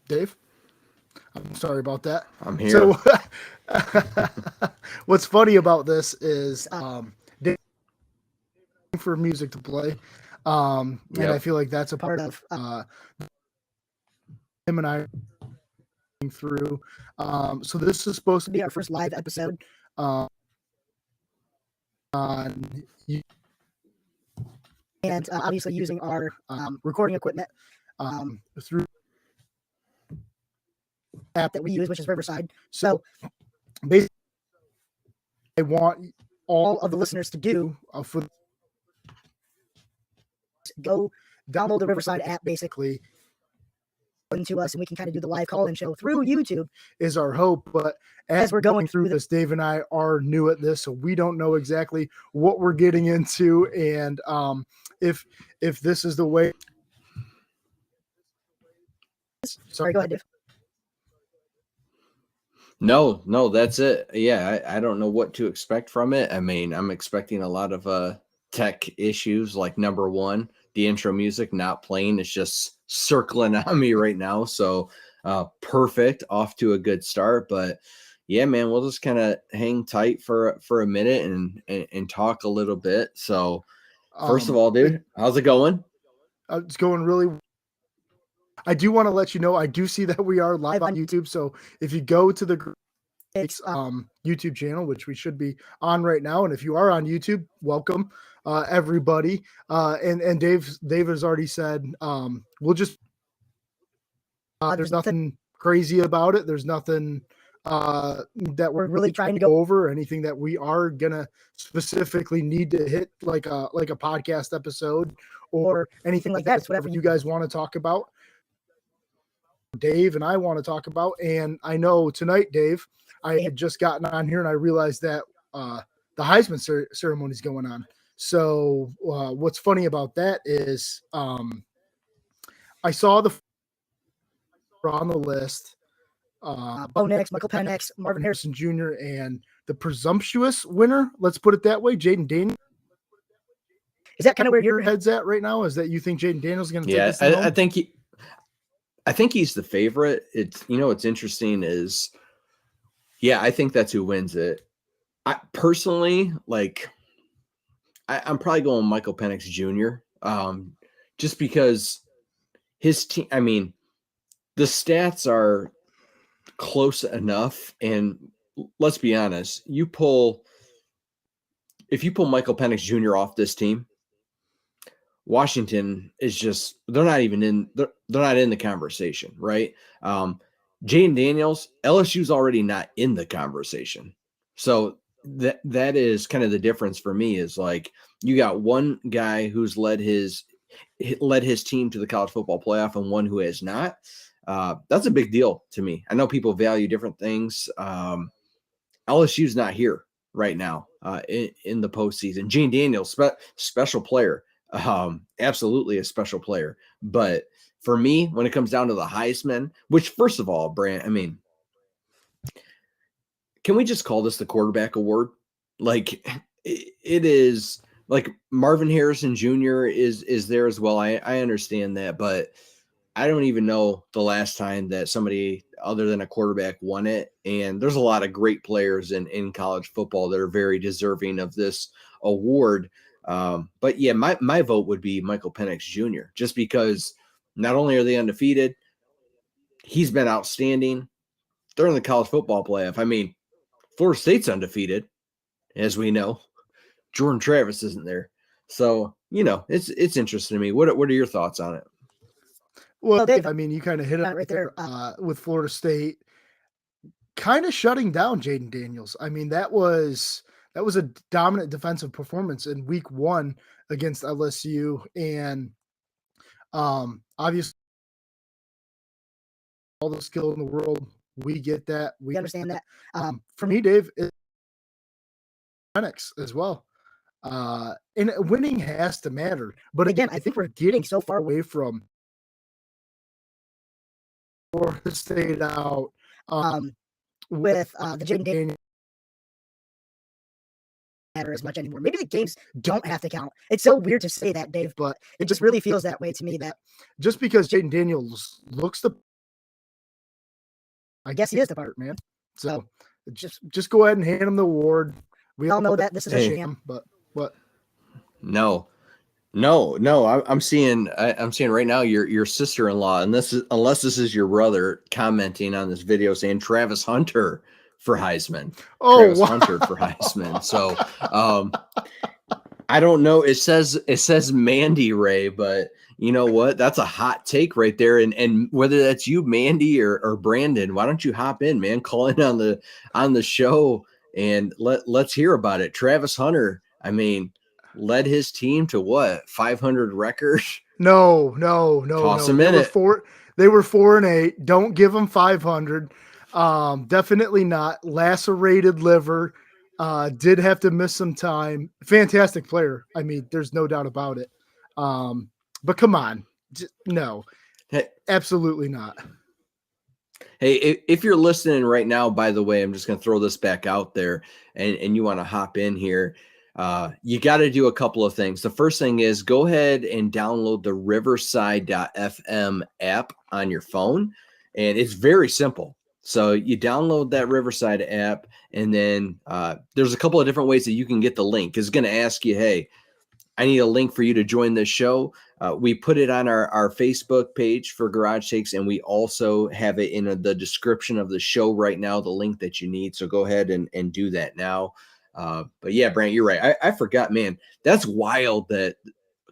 Dave? I'm sorry about that. I'm So, here. what's funny about this is Dave for music to play, and I Yep. feel like that's a part of him and I through. So this is supposed to be our first live episode on and obviously using our recording equipment through app that we use, which is Riverside. So basically, I want all of the listeners to do for go download the Riverside app basically into us, and we can kind of do the live call-in show through YouTube is our hope. But as we're going through this, Dave and I are new at this, so we don't know exactly what we're getting into, and if this is the way. Sorry, go ahead, Dave. No, that's it. Yeah, I don't know what to expect from it. I mean, I'm expecting a lot of tech issues. Like number one, the intro music not playing. It's just circling on me right now. So perfect, off to a good start. But yeah, man, we'll just kind of hang tight for a minute and talk a little bit. So first of all, dude, how's it going? It's going really. I do want to let you know, I do see that we are live on YouTube. So if you go to the YouTube channel, which we should be on right now, and if you are on YouTube, welcome everybody. And Dave has already said we'll just there's nothing crazy about it. There's nothing that we're really trying to go over, anything that we are gonna specifically need to hit like a podcast episode or anything like that. It's whatever you guys want to talk about. Dave and I want to talk about. And I know tonight, Dave, I had just gotten on here and I realized that the Heisman ceremony is going on. So what's funny about that is I saw the on the list. Bo Nix, Michael Penix, Marvin Harrison Jr., and the presumptuous winner, let's put it that way, Jayden Daniels. Is that kind of where your head's at right now? Is that you think Jayden Daniels is going to take this thing home? I think he's the favorite. It's what's interesting is, yeah, I think that's who wins it. I personally I'm probably going Michael Penix Jr. Just because his team. I mean, the stats are close enough, and let's be honest. If you pull Michael Penix Jr. off this team, Washington is just they're not in the conversation, right? Jayden Daniels, LSU's already not in the conversation. So that is kind of the difference for me is like you got one guy who's led his team to the college football playoff and one who has not. That's a big deal to me. I know people value different things. LSU's not here right now in the postseason. Jayden Daniels, special player. Absolutely a special player. But for me, when it comes down to the Heisman, which first of all, Brant, I mean, can we just call this the quarterback award? Like it is like Marvin Harrison Jr. is there as well. I understand that, but I don't even know the last time that somebody other than a quarterback won it. And there's a lot of great players in college football that are very deserving of this award. But yeah, my vote would be Michael Penix Jr. just because not only are they undefeated, he's been outstanding. They're in the college football playoff. I mean, Florida State's undefeated, as we know. Jordan Travis isn't there. So, it's interesting to me. What are your thoughts on it? Well, Dave, I mean, you kind of hit it right there with Florida State kind of shutting down Jayden Daniels. I mean, that was a dominant defensive performance in week 1 against LSU. And obviously, all the skill in the world, we get that. We understand that. For me, Dave, it's Penix as well. And winning has to matter. But again, I think we're getting so far away from Florida State out with the Jayden Daniels matter as much anymore. Maybe the games don't have to count. It's so weird to say that, Dave, but it just really feels that way to me that just because Jayden Daniels looks the I guess he is the part, man. So just go ahead and hand him the award. We all know that this is a sham, but what? No. I'm seeing right now your sister-in-law, and unless this is your brother commenting on this video saying Travis Hunter for Heisman. Oh, Travis wow. Hunter for Heisman. So I don't know. It says Mandy Ray, but you know what? That's a hot take right there. And whether that's you, Mandy, or Brandon, why don't you hop in, man? Call in on the show and let's hear about it. Travis Hunter, I mean, led his team to what, 500 record? No. Toss him in it. They were 4-8. Don't give them 500. Definitely not. Lacerated liver. Did have to miss some time. Fantastic player. I mean, there's no doubt about it. But come on. No, absolutely not. Hey, if you're listening right now, by the way, I'm just going to throw this back out there and you want to hop in here. You got to do a couple of things. The first thing is go ahead and download the Riverside.fm app on your phone. And it's very simple. So you download that Riverside app, and then there's a couple of different ways that you can get the link. It's going to ask you, hey, I need a link for you to join this show. We put it on our Facebook page for Garage Takes, and we also have it in the description of the show right now, the link that you need. So go ahead and do that now. But yeah, Brant, you're right. I forgot, man. That's wild that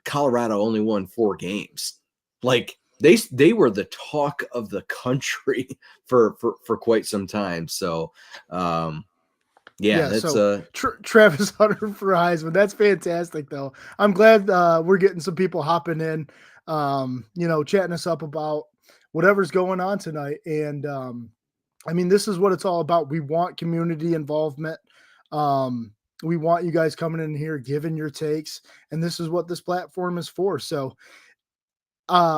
Colorado only won 4 games. Like they were the talk of the country for quite some time. So that's so Travis Hunter for Heisman. That's fantastic, though. I'm glad we're getting some people hopping in, chatting us up about whatever's going on tonight. And I mean, this is what it's all about. We want community involvement. We want you guys coming in here, giving your takes, and this is what this platform is for. So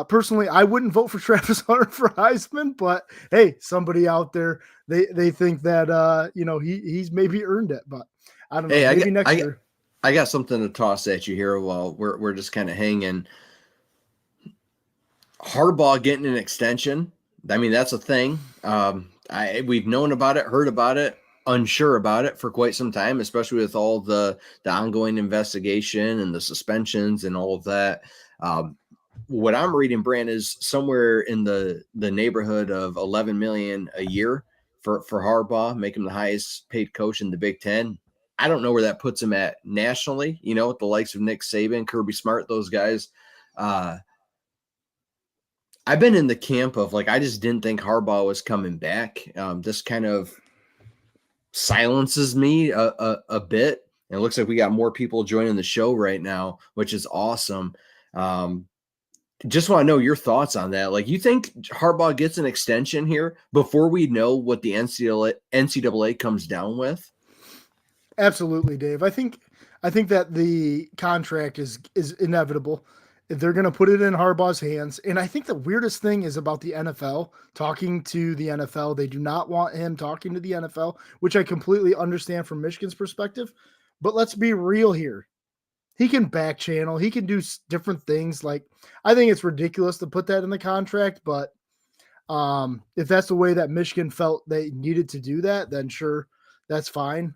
personally, I wouldn't vote for Travis Hunter for Heisman, but hey, somebody out there, they think that he's maybe earned it, but I don't know. Maybe next year. I got something to toss at you here while we're just kind of hanging. Harbaugh getting an extension. I mean, that's a thing. We've known about it, heard about it, unsure about it for quite some time, especially with all the ongoing investigation and the suspensions and all of that. What I'm reading, Brand, is somewhere in the neighborhood of $11 million a year for Harbaugh, make him the highest paid coach in the Big Ten. I don't know where that puts him at nationally, with the likes of Nick Saban, Kirby Smart, those guys. I've been in the camp of I just didn't think Harbaugh was coming back. This kind of silences me a bit. And it looks like we got more people joining the show right now, which is awesome. Just want to know your thoughts on that. You think Harbaugh gets an extension here before we know what the NCAA comes down with? Absolutely, Dave. I think that the contract is inevitable. They're going to put it in Harbaugh's hands. And I think the weirdest thing is about the NFL talking to the NFL. They do not want him talking to the NFL, which I completely understand from Michigan's perspective. But let's be real here. He can back channel. He can do different things. I think it's ridiculous to put that in the contract, but if that's the way that Michigan felt they needed to do that, then sure, that's fine.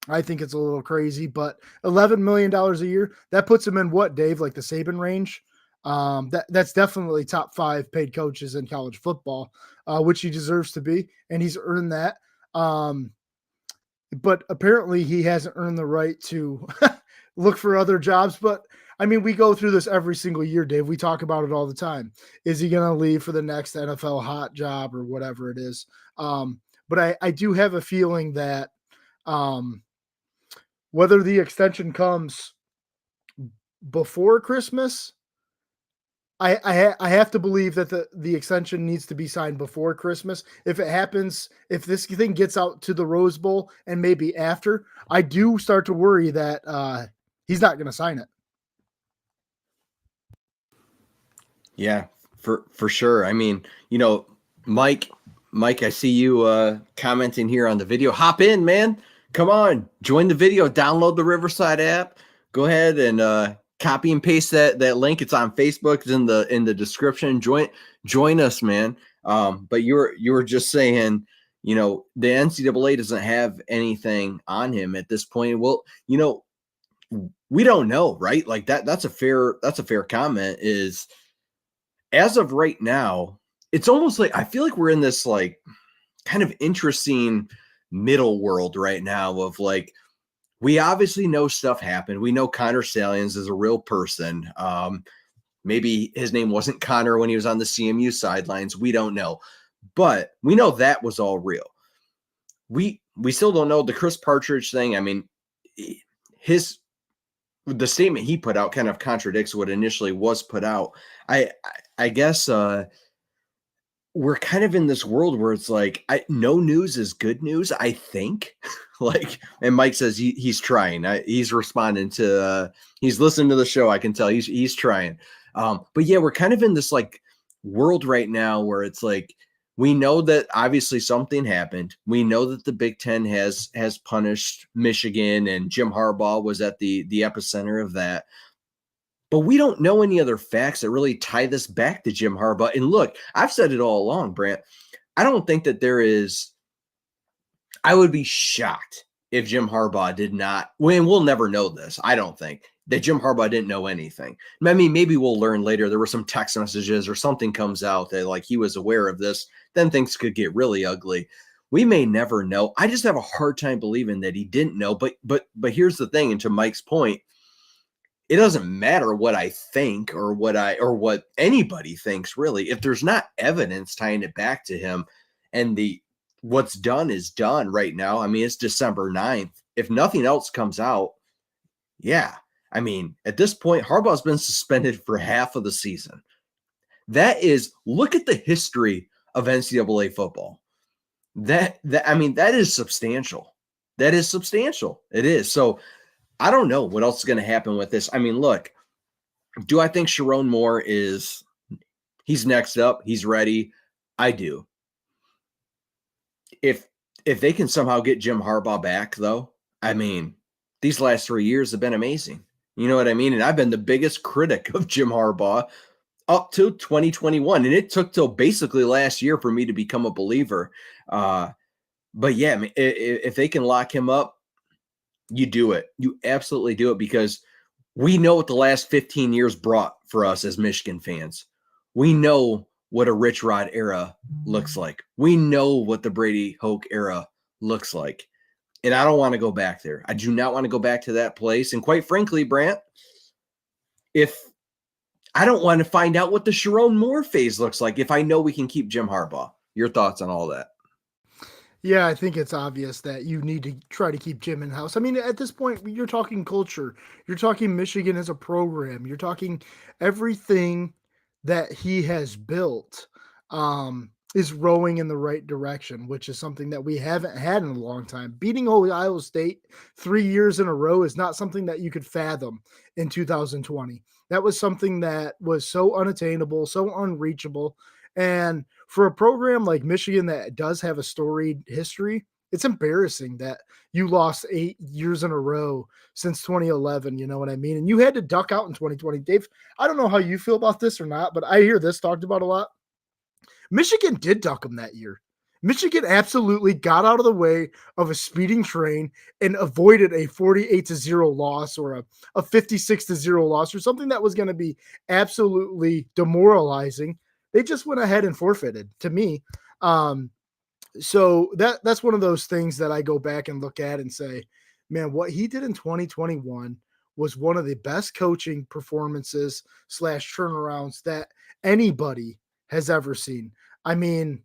I think it's a little crazy, but $11 million a year, that puts him in what, Dave, the Saban range? That's definitely top 5 paid coaches in college football, which he deserves to be, and he's earned that. But apparently he hasn't earned the right to look for other jobs. But I mean, we go through this every single year, Dave. We talk about it all the time. Is he going to leave for the next NFL hot job or whatever it is? But I do have a feeling that whether the extension comes before Christmas, I have to believe that the extension needs to be signed before Christmas. If it happens, if this thing gets out to the Rose Bowl and maybe after, I do start to worry that he's not going to sign it. Yeah, for sure. I mean, Mike, I see you commenting here on the video. Hop in, man. Come on, join the video, download the Riverside app. Go ahead and copy and paste that link. It's on Facebook. It's in the description. join us, man. But you were just saying, you know, the NCAA doesn't have anything on him at this point. Well, you know, we don't know, right? Like that's a fair comment. Is as of right now, it's almost like I feel like we're in this like kind of interesting middle world right now of like, we obviously know stuff happened. We know Connor Salians is a real person. Maybe his name wasn't Connor when he was on the CMU sidelines. We don't know, but we know that was all real. We still don't know the Chris Partridge thing. I mean, the statement he put out kind of contradicts what initially was put out. I guess we're kind of in this world where it's like no news is good news, I think. Like, and Mike says he's trying. He's responding to he's listening to the show. I can tell he's trying. But yeah, we're kind of in this like world right now where it's like, we know that obviously something happened. We know that the Big Ten has punished Michigan, and Jim Harbaugh was at the epicenter of that. But we don't know any other facts that really tie this back to Jim Harbaugh. And look, I've said it all along, Brant. I don't think that there is. I would be shocked if Jim Harbaugh did not. We'll never know this. I don't think that Jim Harbaugh didn't know anything. I mean, maybe we'll learn later. There were some text messages or something comes out that like he was aware of this. Then things could get really ugly. We may never know. I just have a hard time believing that he didn't know. But here's the thing, and to Mike's point, it doesn't matter what I think or what anybody thinks, really. If there's not evidence tying it back to him, and what's done is done right now. I mean, it's December 9th. If nothing else comes out, yeah. I mean, at this point, Harbaugh's been suspended for half of the season. Look at the history of NCAA football. That is substantial. That is substantial. It is. So I don't know what else is going to happen with this. I mean, look, do I think Sherrone Moore he's next up? He's ready. I do. If they can somehow get Jim Harbaugh back, though, I mean, these last 3 years have been amazing. You know what I mean? And I've been the biggest critic of Jim Harbaugh up to 2021. And it took till basically last year for me to become a believer. But yeah, I mean, if they can lock him up, you do it. You absolutely do it, because we know what the last 15 years brought for us as Michigan fans. We know what a Rich Rod era looks like. We know what the Brady Hoke era looks like. And I don't want to go back there. I do not want to go back to that place. And quite frankly, Brant, I don't want to find out what the Sherrone Moore phase looks like if I know we can keep Jim Harbaugh. Your thoughts on all that? Yeah, I think it's obvious that you need to try to keep Jim in-house. I mean, at this point, you're talking culture. You're talking Michigan as a program. You're talking everything that he has built is rowing in the right direction, which is something that we haven't had in a long time. Beating Ohio State 3 years in a row is not something that you could fathom in 2020. That was something that was so unattainable, so unreachable. And for a program like Michigan that does have a storied history, it's embarrassing that you lost 8 years in a row since 2011. You know what I mean? And you had to duck out in 2020. Dave, I don't know how you feel about this or not, but I hear this talked about a lot. Michigan did duck them that year. Michigan absolutely got out of the way of a speeding train and avoided a 48-0 loss or a 56-0 loss or something that was going to be absolutely demoralizing. They just went ahead and forfeited to me. So that's one of those things that I go back and look at and say, man, what he did in 2021 was one of the best coaching performances / turnarounds that anybody has ever seen. I mean,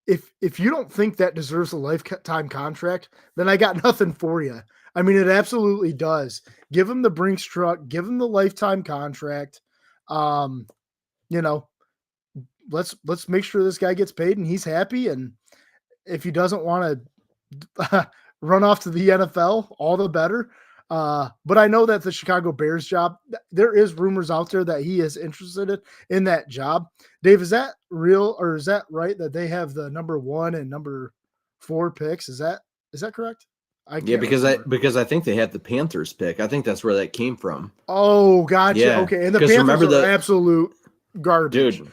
if you don't think that deserves a lifetime contract, then I got nothing for you. I mean, it absolutely does. Give him the Brinks truck, give him the lifetime contract. You know, let's make sure this guy gets paid and he's happy. And if he doesn't want to run off to the NFL, all the better. But I know that the Chicago Bears job, there is rumors out there that he is interested in that job. Dave, is that real, or is that right that they have the number 1 and number 4 picks? Is that correct? Because I think they had the Panthers pick. I think that's where that came from. Oh, gotcha. Yeah. Okay, and the Panthers are absolute garbage. Dude,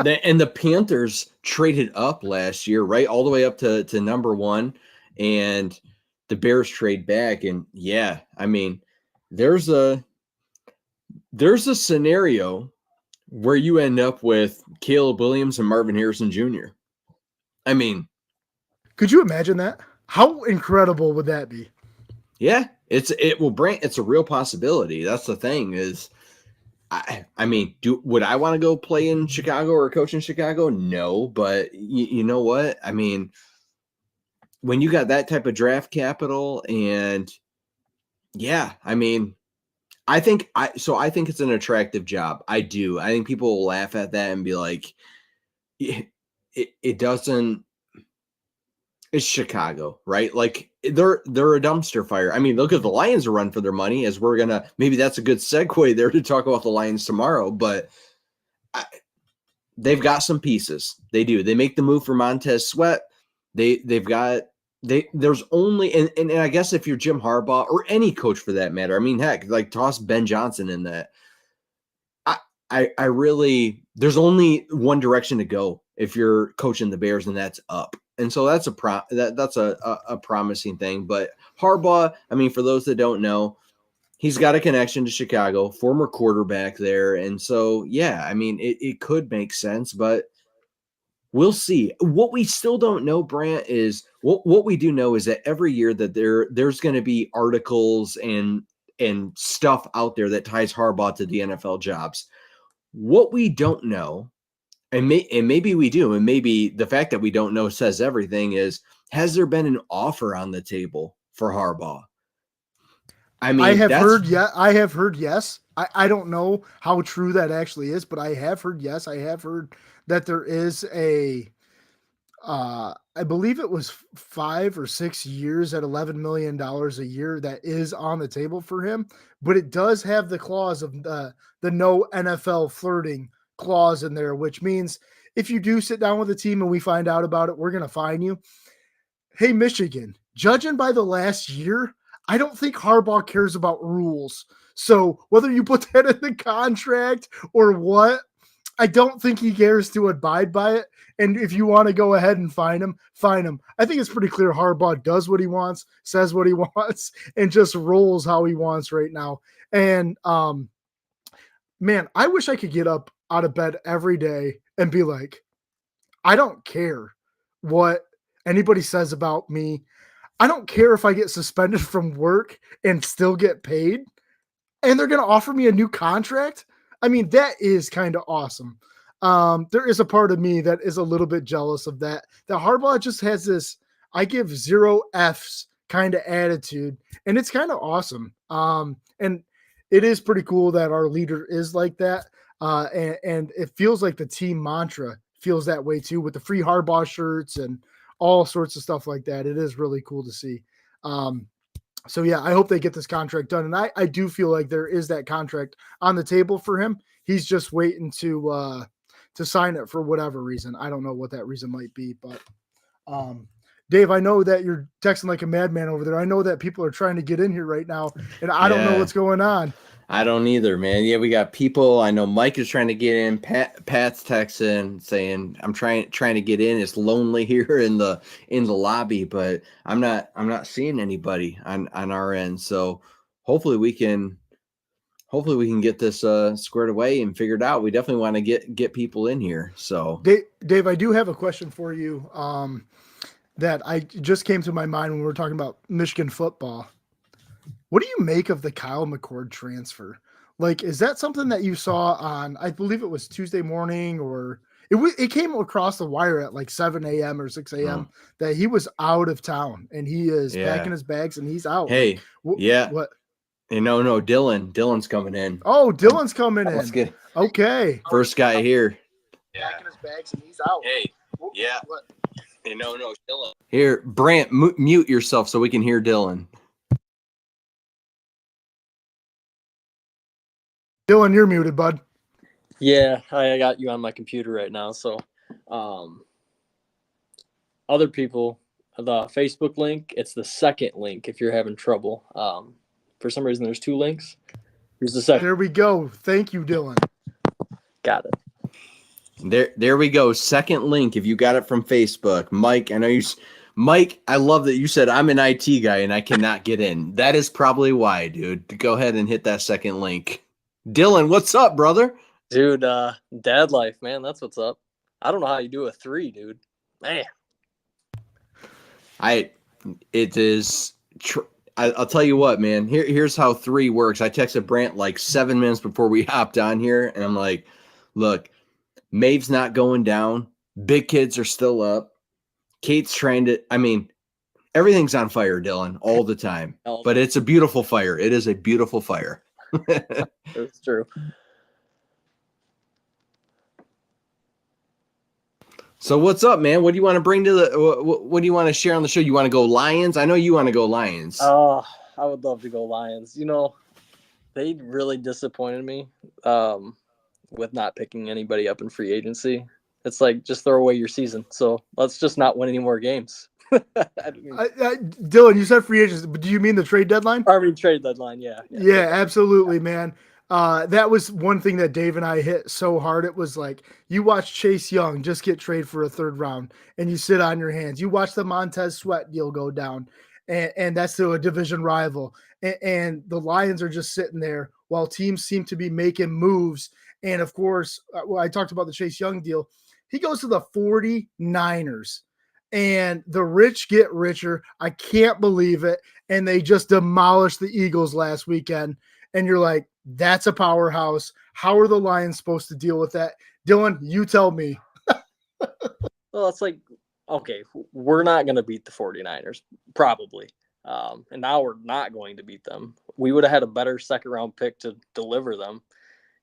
and the Panthers traded up last year, right? All the way up to number one. And the Bears trade back. And yeah, I mean, there's a scenario where you end up with Caleb Williams and Marvin Harrison Jr. I mean, could you imagine that? How incredible would that be? Yeah, it's a real possibility. That's the thing is, I mean, would I want to go play in Chicago or coach in Chicago? No, but you know what? I mean, when you got that type of draft capital, and yeah, I mean, I think it's an attractive job. I do. I think people will laugh at that and be like, it doesn't. It's Chicago, right? Like they're a dumpster fire. I mean, look at the Lions run for their money. As we're gonna, maybe that's a good segue there to talk about the Lions tomorrow. But they've got some pieces. They do. They make the move for Montez Sweat. There's only and I guess if you're Jim Harbaugh or any coach for that matter. I mean, heck, like toss Ben Johnson in that. I really, there's only one direction to go if you're coaching the Bears, and that's up. And so that's a promising thing. But Harbaugh, I mean, for those that don't know, he's got a connection to Chicago, former quarterback there. And so, yeah, I mean, it could make sense, but we'll see. What we still don't know, Brant, is what we do know is that every year that there's going to be articles and stuff out there that ties Harbaugh to the NFL jobs. What we don't know, and maybe we do, and maybe the fact that we don't know says everything, is has there been an offer on the table for Harbaugh? I mean, I have heard yes. I don't know how true that actually is, but I have heard yes. I have heard that there is I believe it was 5 or 6 years at $11 million a year that is on the table for him, but it does have the clause of the no NFL flirting clause in there, which means if you do sit down with the team and we find out about it, we're going to fine you. Hey, Michigan, judging by the last year, I don't think Harbaugh cares about rules. So whether you put that in the contract or what, I don't think he cares to abide by it. And if you want to go ahead and fine him, fine him. I think it's pretty clear Harbaugh does what he wants, says what he wants, and just rolls how he wants right now. And man, I wish I could get up out of bed every day and be like, I don't care what anybody says about me. I don't care if I get suspended from work and still get paid, and they're going to offer me a new contract. I mean, that is kind of awesome. There is a part of me that is a little bit jealous of that. That Harbaugh just has this, I give 0 Fs kind of attitude, and it's kind of awesome. And it is pretty cool that our leader is like that. And it feels like the team mantra feels that way too, with the free Harbaugh shirts and all sorts of stuff like that. It is really cool to see. So yeah, I hope they get this contract done. And I do feel like there is that contract on the table for him. He's just waiting to sign it for whatever reason. I don't know what that reason might be, but Dave, I know that you're texting like a madman over there. I know that people are trying to get in here right now, and I don't know what's going on. I don't either, man. Yeah, we got people. I know Mike is trying to get in. Pat's texting saying, "I'm trying to get in. It's lonely here in the lobby, but I'm not seeing anybody on our end. So hopefully we can get this squared away and figured out. We definitely want to get people in here. So Dave, I do have a question for you. That I just came to my mind when we were talking about Michigan football. What do you make of the Kyle McCord transfer? Like, is that something that you saw on, I believe it was Tuesday morning, or it came across the wire at like 7 a.m. or 6 a.m. that he was out of town and he is packing his bags and he's out. Hey, like, what? Hey, no, Dylan's coming in. Oh, Dylan's coming in. Let's get okay. First guy here. Packing his bags and he's out. Hey, yeah. What? Hey, no, Dylan. Here, Brant, mute yourself so we can hear Dylan. Dylan, you're muted, bud. Yeah, I got you on my computer right now. So, other people, the Facebook link, it's the second link if you're having trouble. For some reason, there's 2 links. Here's the second. There we go. Thank you, Dylan. Got it. There we go. Second link. If you got it from Facebook, Mike, Mike, I love that you said I'm an IT guy and I cannot get in. That is probably why, dude. Go ahead and hit that second link. Dylan, what's up, brother? Dude, dad life, man. That's what's up. I don't know how you do a 3, dude. Man. I'll tell you what, man. Here's how 3 works. I texted Brant like 7 minutes before we hopped on here, and I'm like, look, Maeve's not going down. Big kids are still up. Kate's trying to, everything's on fire, Dylan, all the time. But it's a beautiful fire. It is a beautiful fire. That's true. So what's up, man? What do you want to bring to what do you want to share on the show? You want to go Lions? I know you want to go Lions. Oh, I would love to go Lions. They really disappointed me with not picking anybody up in free agency. It's like, just throw away your season. So let's just not win any more games. Dylan, you said free agents, but do you mean the trade deadline? Trade deadline, yeah. Yeah, absolutely, man. That was one thing that Dave and I hit so hard. It was like, you watch Chase Young just get traded for a 3rd round and you sit on your hands. You watch the Montez Sweat deal go down, and that's to a division rival. And the Lions are just sitting there while teams seem to be making moves. And of course, I talked about the Chase Young deal. He goes to the 49ers. And the rich get richer. I can't believe it. And they just demolished the Eagles last weekend. And you're like, that's a powerhouse. How are the Lions supposed to deal with that? Dylan, you tell me. Well, it's like, okay, we're not going to beat the 49ers, probably. And now we're not going to beat them. We would have had a better 2nd-round pick to deliver them.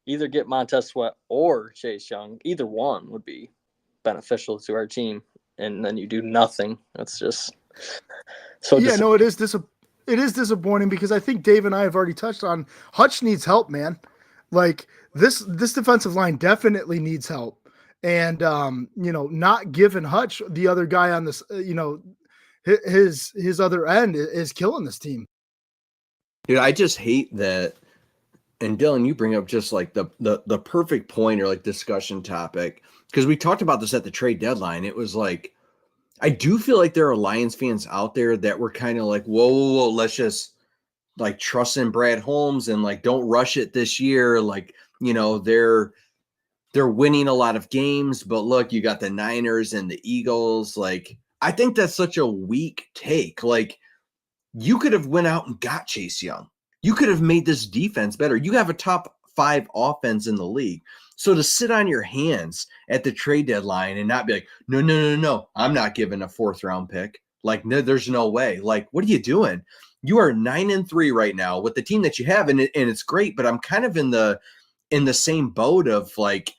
Either get Montez Sweat or Chase Young. Either one would be beneficial to our team. And then you do nothing. It's just so. Yeah, no, it is disappointing because I think Dave and I have already touched on Hutch needs help, man. Like this defensive line definitely needs help, and not giving Hutch the other guy on this, his other end is killing this team. Dude, I just hate that. And Dylan, you bring up just like the perfect point or like discussion topic. Because we talked about this at the trade deadline. It was like, I do feel like there are Lions fans out there that were kind of like, whoa, let's just like trust in Brad Holmes and like don't rush it this year. Like, they're winning a lot of games, but look, you got the Niners and the Eagles. Like, I think that's such a weak take. Like, you could have went out and got Chase Young. You could have made this defense better. You have a top 5 offense in the league. So to sit on your hands at the trade deadline and not be like, no, I'm not giving a 4th-round pick. Like, no, there's no way. Like, what are you doing? You are 9-3 right now with the team that you have, and it's great. But I'm kind of in the same boat of like,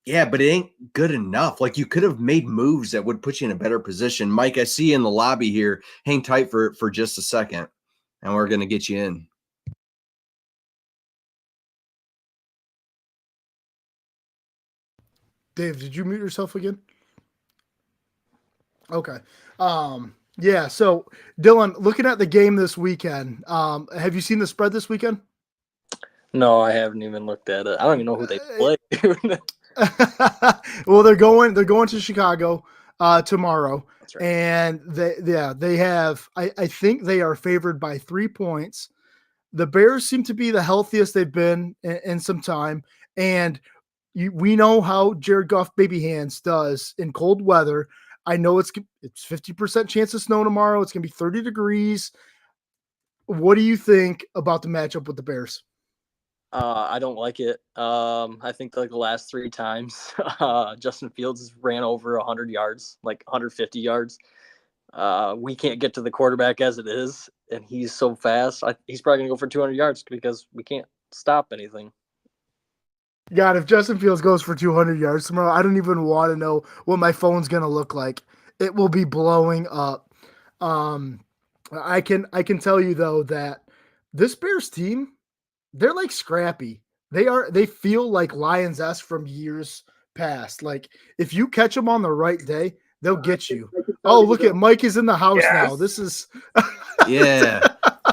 yeah, but it ain't good enough. Like, you could have made moves that would put you in a better position. Mike, I see you in the lobby here. Hang tight for just a second, and we're gonna get you in. Dave, did you mute yourself again? Okay. Yeah. So Dylan, looking at the game this weekend, have you seen the spread this weekend? No, I haven't even looked at it. I don't even know who they play. Well, they're going to Chicago tomorrow. That's right. And they have, I think they are favored by 3 points. The Bears seem to be the healthiest they've been in some time. And we know how Jared Goff baby hands does in cold weather. I know it's 50% chance of snow tomorrow. It's going to be 30 degrees. What do you think about the matchup with the Bears? I don't like it. I think like the last 3 times, Justin Fields has ran over 100 yards, like 150 yards. We can't get to the quarterback as it is, and he's so fast. He's probably going to go for 200 yards because we can't stop anything. God, if Justin Fields goes for 200 yards tomorrow, I don't even want to know what my phone's going to look like. It will be blowing up. I can tell you though that this Bears team, they're like scrappy. They feel like Lions-esque from years past. Like if you catch them on the right day, they'll get you. Oh, look at Mike is in the house now. This is yeah.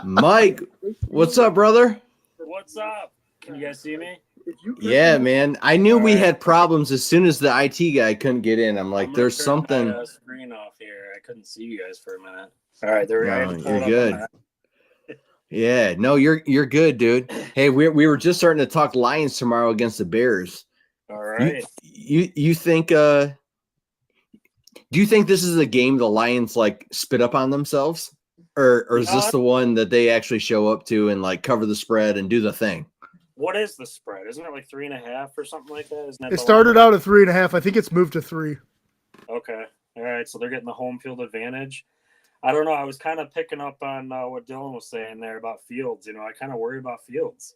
Mike, what's up, brother? What's up? Can you guys see me? Yeah, man. I knew we Alright. had problems as soon as the IT guy couldn't get in. I'm like, I'm gonna there's turn something. my, screen off here. I couldn't see you guys for a minute. All right, there. I had No, to pull you're it up good. on that. Yeah, no, you're good, dude. Hey, we were just starting to talk Lions tomorrow against the Bears. All right. You think do you think this is a game the Lions like spit up on themselves? Or is this the one that they actually show up to and like cover the spread and do the thing? What is the spread? Isn't it like 3.5 or something like that? Isn't that It the started line? out at 3.5. I think it's moved to 3. Okay. All right. So they're getting the home field advantage. I don't know. I was kind of picking up on what Dylan was saying there about Fields. I kind of worry about Fields.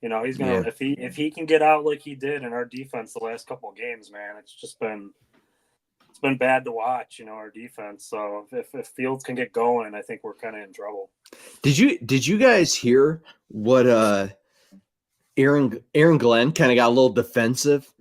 He's gonna if he can get out like he did in our defense the last couple of games, man. It's been bad to watch. Our defense. So if Fields can get going, I think we're kind of in trouble. Did you guys hear what Aaron Glenn kind of got a little defensive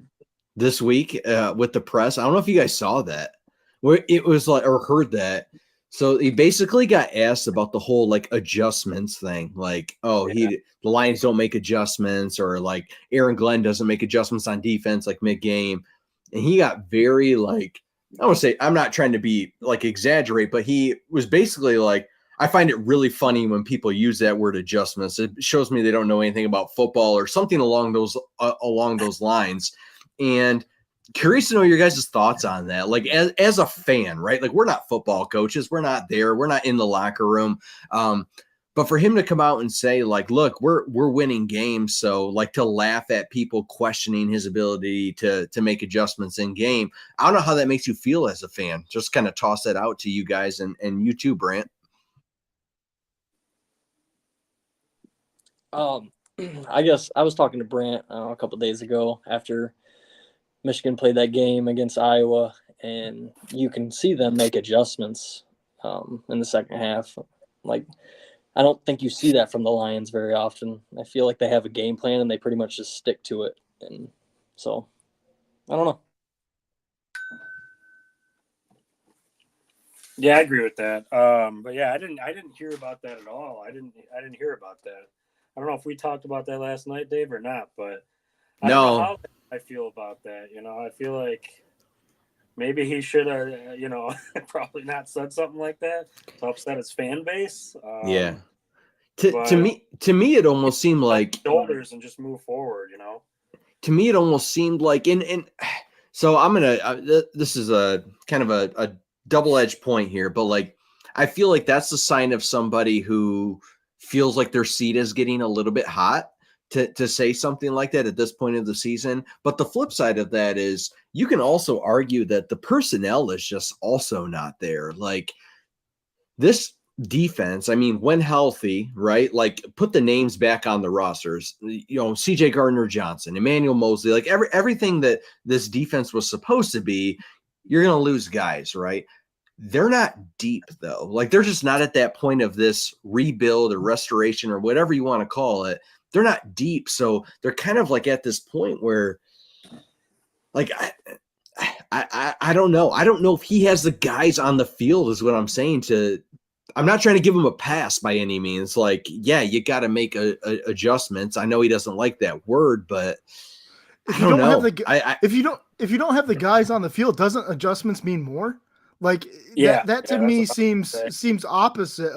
this week with the press? I don't know if you guys saw that. Where it was like or heard that. So he basically got asked about the whole like adjustments thing, like, the Lions don't make adjustments, or like Aaron Glenn doesn't make adjustments on defense like mid-game. And he got very like, I want to say, I'm not trying to be like exaggerate, but he was basically like, I find it really funny when people use that word adjustments. It shows me they don't know anything about football or something along those lines. And curious to know your guys' thoughts on that. Like as a fan, right? Like we're not football coaches. We're not there. We're not in the locker room. But for him to come out and say like, look, we're winning games. So like to laugh at people questioning his ability to make adjustments in game. I don't know how that makes you feel as a fan. Just kind of toss that out to you guys and you too, Brant. I guess I was talking to Brant a couple days ago after Michigan played that game against Iowa, and you can see them make adjustments in the second half. Like, I don't think you see that from the Lions very often. I feel like they have a game plan and they pretty much just stick to it. And so, I don't know. Yeah, I agree with that. But yeah, I didn't hear about that at all. I didn't hear about that. I don't know if we talked about that last night, Dave, or not, but I don't know how I feel about that. I feel like maybe he should have, probably not said something like that to upset his fan base. Yeah. To me, it almost seemed like shoulders and just move forward. To me, it almost seemed like, and so I'm gonna. This is a kind of a double-edged point here, but like I feel like that's the sign of somebody who feels like their seat is getting a little bit hot to say something like that at this point of the season. But the flip side of that is you can also argue that the personnel is just also not there. Like this defense, I mean, when healthy, right? Like put the names back on the rosters, CJ Gardner-Johnson, Emmanuel Mosley, like everything that this defense was supposed to be, you're going to lose guys, right? They're not deep though. Like they're just not at that point of this rebuild or restoration or whatever you want to call it. They're not deep. So they're kind of like at this point where like, I don't know. I don't know if he has the guys on the field is what I'm saying I'm not trying to give him a pass by any means. Like, yeah, you got to make adjustments. I know he doesn't like that word, but If I you don't don't know. have if you don't have the guys on the field, doesn't adjustments mean more? Like that to me seems opposite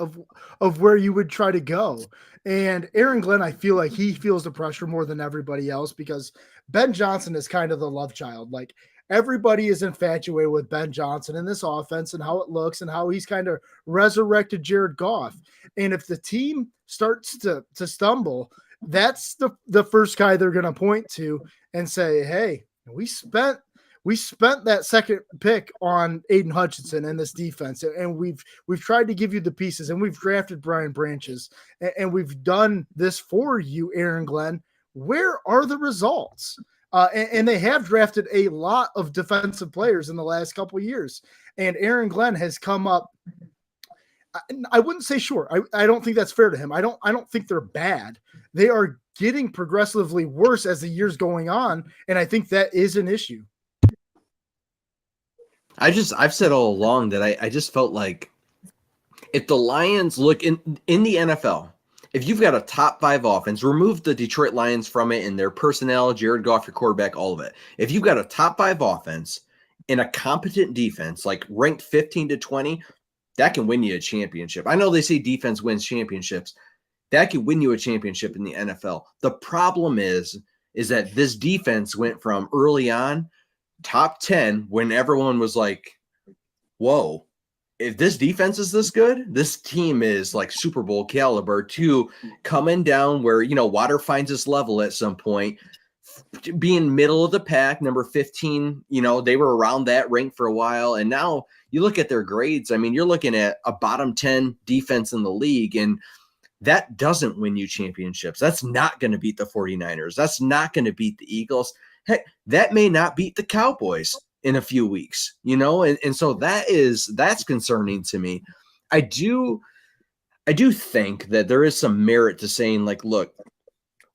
of where you would try to go. And Aaron Glenn, I feel like he feels the pressure more than everybody else because Ben Johnson is kind of the love child. Like everybody is infatuated with Ben Johnson in this offense and how it looks and how he's kind of resurrected Jared Goff. And if the team starts to stumble, that's the first guy they're going to point to and say, hey, we spent that second pick on Aiden Hutchinson and this defense, and we've tried to give you the pieces, and we've drafted Brian Branches, and we've done this for you, Aaron Glenn. Where are the results? And they have drafted a lot of defensive players in the last couple of years, and Aaron Glenn has come up. I wouldn't say sure. I don't think that's fair to him. I don't think they're bad. They are getting progressively worse as the year's going on, and I think that is an issue. I've said all along that I just felt like if the Lions look in the NFL, if you've got a top 5 offense, remove the Detroit Lions from it and their personnel, Jared Goff, your quarterback, all of it. If you've got a top 5 offense and a competent defense, like ranked 15 to 20, that can win you a championship. I know they say defense wins championships. That can win you a championship in the NFL. The problem is that this defense went from early on top 10 when everyone was like, whoa, if this defense is this good, this team is like Super Bowl caliber, to coming down where, water finds its level at some point, being middle of the pack, number 15, they were around that rank for a while. And now you look at their grades. I mean, you're looking at a bottom 10 defense in the league, and that doesn't win you championships. That's not going to beat the 49ers. That's not going to beat the Eagles. Heck, that may not beat the Cowboys in a few weeks, and so that's concerning to me. I do think that there is some merit to saying, like, look,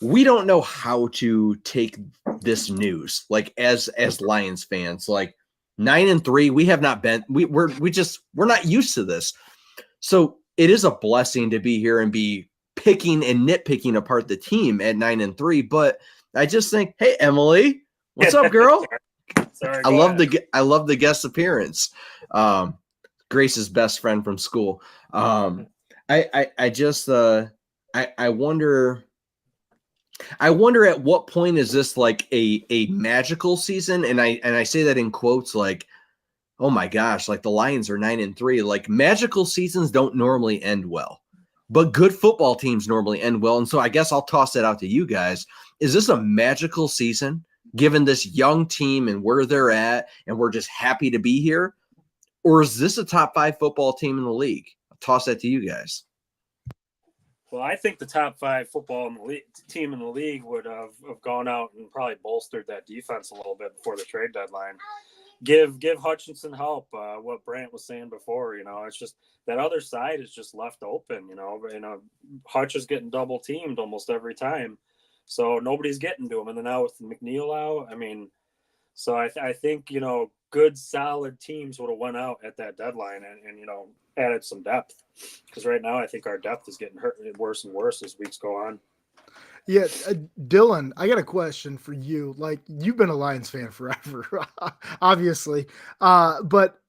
we don't know how to take this news, like, as Lions fans. Like, 9-3, we have not been, we're not used to this. So it is a blessing to be here and be picking and nitpicking apart the team at 9-3. But I just think, hey, Emily, what's up, girl? Sorry, I love the guest appearance. Grace's best friend from school. I wonder at what point is this like a magical season? And I say that in quotes, like, oh my gosh, like the Lions are 9-3. Like, magical seasons don't normally end well, but good football teams normally end well. And so I guess I'll toss that out to you guys. Is this a magical season, given this young team and where they're at, and we're just happy to be here? Or is this a top 5 football team in the league? I'll toss that to you guys. Well, I think the top 5 football team in the league would have gone out and probably bolstered that defense a little bit before the trade deadline. Give Hutchinson help. What Brant was saying before, it's just that other side is just left open. Hutch is getting double teamed almost every time, so nobody's getting to him. And then now with McNeil out, so I think good solid teams would have went out at that deadline and added some depth, because right now I think our depth is getting worse and worse as weeks go on. Yeah, Dylan, I got a question for you. Like, you've been a Lions fan forever, obviously. But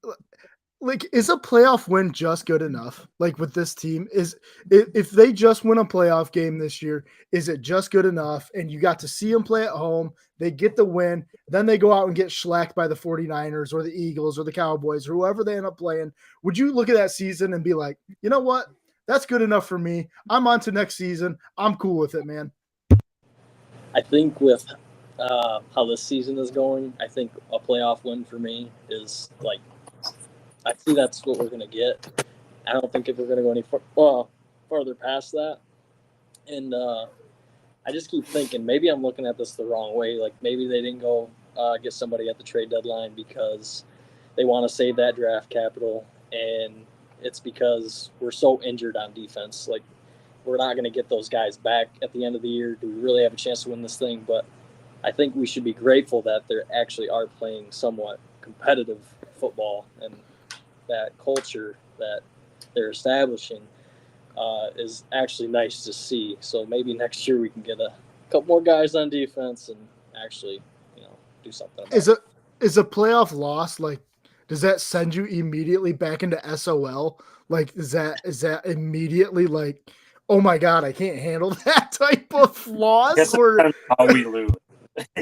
like, is a playoff win just good enough? Like, with this team, if they just win a playoff game this year, is it just good enough? And you got to see them play at home, they get the win, then they go out and get shellacked by the 49ers or the Eagles or the Cowboys or whoever they end up playing. Would you look at that season and be like, you know what? That's good enough for me. I'm on to next season. I'm cool with it, man. I think with how this season is going, I think a playoff win for me is like, I see that's what we're going to get. I don't think if we're going to go any farther past that. And I just keep thinking maybe I'm looking at this the wrong way. Like, maybe they didn't go get somebody at the trade deadline because they want to save that draft capital. And it's because we're so injured on defense. Like, we're not going to get those guys back at the end of the year. Do we really have a chance to win this thing? But I think we should be grateful that they actually are playing somewhat competitive football, and that culture that they're establishing is actually nice to see. So maybe next year we can get a couple more guys on defense and actually, do something about it. Is a playoff loss, like, does that send you immediately back into SOL? Like, is that immediately like, oh my God, I can't handle that type of loss? Or how we lose.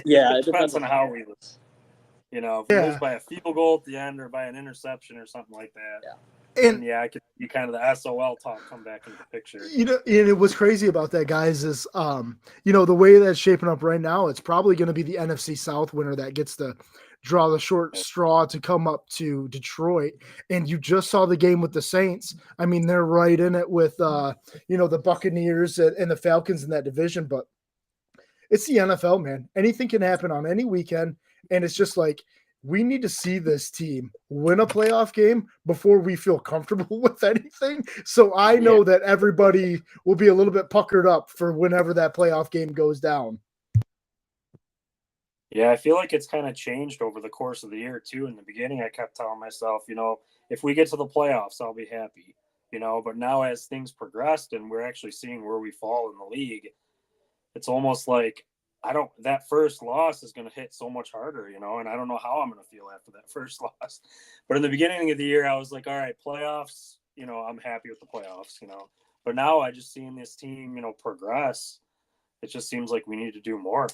Yeah, it depends on how we lose. If we lose by a field goal at the end or by an interception or something like that. Yeah. And I could see kind of the SOL talk come back into the picture. And what's crazy about that, guys, is the way that's shaping up right now, it's probably going to be the NFC South winner that gets to draw the short straw to come up to Detroit. And you just saw the game with the Saints. I mean, they're right in it with the Buccaneers and the Falcons in that division, but it's the NFL, man. Anything can happen on any weekend. And it's just like, we need to see this team win a playoff game before we feel comfortable with anything. So I know that everybody will be a little bit puckered up for whenever that playoff game goes down. Yeah, I feel like it's kind of changed over the course of the year, too. In the beginning, I kept telling myself, if we get to the playoffs, I'll be happy. you know, but now as things progressed and we're actually seeing where we fall in the league, it's almost like that first loss is going to hit so much harder, you know, and I don't know how I'm going to feel after that first loss. But in the beginning of the year, I was like, all right, playoffs, you know, I'm happy with the playoffs, you know, but now I just seeing this team, you know, progress. It just seems like we need to do more.